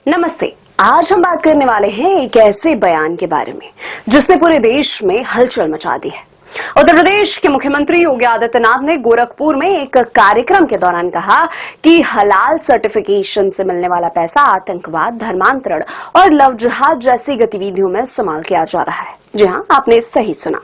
नमस्ते। आज हम बात करने वाले हैं एक ऐसे बयान के बारे में जिसने पूरे देश में हलचल मचा दी है। उत्तर प्रदेश के मुख्यमंत्री योगी आदित्यनाथ ने गोरखपुर में एक कार्यक्रम के दौरान कहा कि हलाल सर्टिफिकेशन से मिलने वाला पैसा आतंकवाद, धर्मांतरण और लव जिहाद जैसी गतिविधियों में इस्तेमाल किया जा रहा है। जी हां, आपने सही सुना।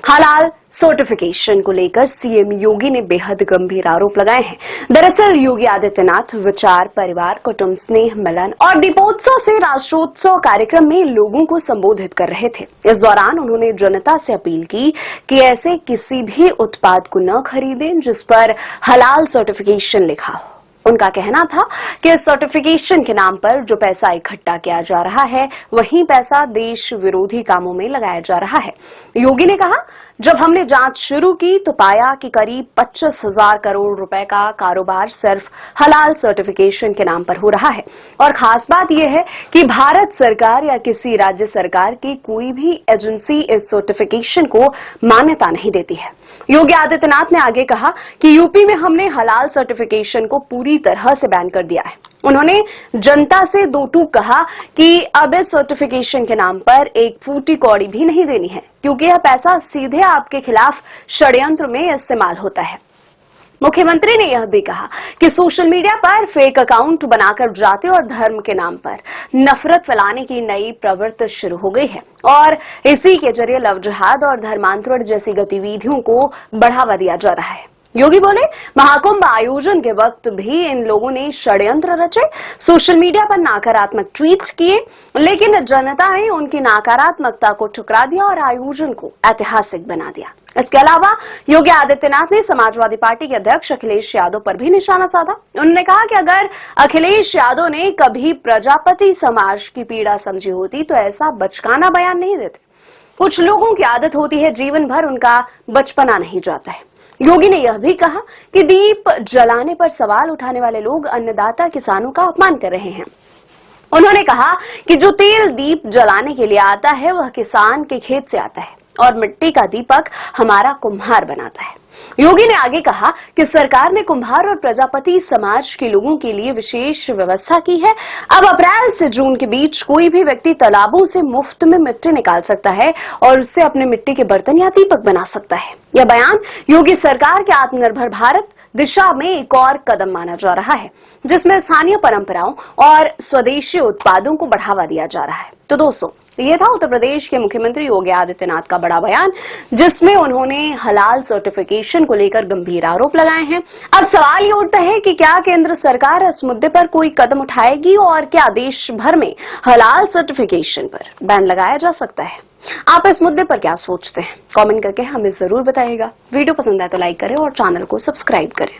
हलाल सर्टिफिकेशन को लेकर सीएम योगी ने बेहद गंभीर आरोप लगाए हैं। दरअसल योगी आदित्यनाथ विचार, परिवार, कुटुंब, स्नेह, मिलन और दीपोत्सव से राष्ट्रोत्सव कार्यक्रम में लोगों को संबोधित कर रहे थे। इस दौरान उन्होंने जनता से अपील की कि ऐसे किसी भी उत्पाद को न खरीदें जिस पर हलाल सर्टिफिकेशन लिखा हो। उनका कहना था कि इस सर्टिफिकेशन के नाम पर जो पैसा इकट्ठा किया जा रहा है वही पैसा देश विरोधी कामों में लगाया जा रहा है। योगी ने कहा, जब हमने जांच शुरू की तो पाया कि करीब 25,000 करोड़ रुपए का कारोबार सिर्फ हलाल सर्टिफिकेशन के नाम पर हो रहा है। और खास बात यह है कि भारत सरकार या किसी राज्य सरकार की कोई भी एजेंसी इस सर्टिफिकेशन को मान्यता नहीं देती है। योगी आदित्यनाथ ने आगे कहा कि यूपी में हमने हलाल सर्टिफिकेशन को पूरी तरह से बैन कर दिया है। उन्होंने जनता से दो टूक कहा कि अब इस सर्टिफिकेशन के नाम पर एक फूटी कौड़ी भी नहीं देनी है, क्योंकि यह पैसा सीधे आपके खिलाफ षड्यंत्र में इस्तेमाल होता है। मुख्यमंत्री ने यह भी कहा कि सोशल मीडिया पर फेक अकाउंट बनाकर जाति और धर्म के नाम पर नफरत फैलाने की नई प्रवृत्ति शुरू हो गई है और इसी के जरिए लव जिहाद और धर्मांतरण जैसी गतिविधियों को बढ़ावा दिया जा रहा है। योगी बोले, महाकुंभ आयोजन के वक्त भी इन लोगों ने षड्यंत्र रचे, सोशल मीडिया पर नकारात्मक ट्वीट किए, लेकिन जनता ने उनकी नकारात्मकता को ठुकरा दिया और आयोजन को ऐतिहासिक बना दिया। इसके अलावा योगी आदित्यनाथ ने समाजवादी पार्टी के अध्यक्ष अखिलेश यादव पर भी निशाना साधा। उन्होंने कहा कि अगर अखिलेश यादव ने कभी प्रजापति समाज की पीड़ा समझी होती तो ऐसा बचकाना बयान नहीं देते। कुछ लोगों की आदत होती है, जीवन भर उनका बचपना नहीं जाता है। योगी ने यह भी कहा कि दीप जलाने पर सवाल उठाने वाले लोग अन्नदाता किसानों का अपमान कर रहे हैं। उन्होंने कहा कि जो तेल दीप जलाने के लिए आता है वह किसान के खेत से आता है और मिट्टी का दीपक हमारा कुम्हार बनाता है। योगी ने आगे कहा कि सरकार ने कुम्हार और प्रजापति समाज के लोगों के लिए विशेष व्यवस्था की है। अब अप्रैल से जून के बीच कोई भी व्यक्ति तालाबों से मुफ्त में मिट्टी निकाल सकता है और उससे अपने मिट्टी के बर्तन या दीपक बना सकता है। यह बयान योगी सरकार के आत्मनिर्भर भारत दिशा में एक और कदम माना जा रहा है, जिसमें स्थानीय परंपराओं और स्वदेशी उत्पादों को बढ़ावा दिया जा रहा है। तो दोस्तों, ये था उत्तर प्रदेश के मुख्यमंत्री योगी आदित्यनाथ का बड़ा बयान, जिसमें उन्होंने हलाल सर्टिफिकेशन को लेकर गंभीर आरोप लगाए हैं। अब सवाल ये उठता है कि क्या केंद्र सरकार इस मुद्दे पर कोई कदम उठाएगी और क्या देश भर में हलाल सर्टिफिकेशन पर बैन लगाया जा सकता है? आप इस मुद्दे पर क्या सोचते हैं? कमेंट करके हमें जरूर बताइएगा। वीडियो पसंद आए तो लाइक करें और चैनल को सब्सक्राइब करें।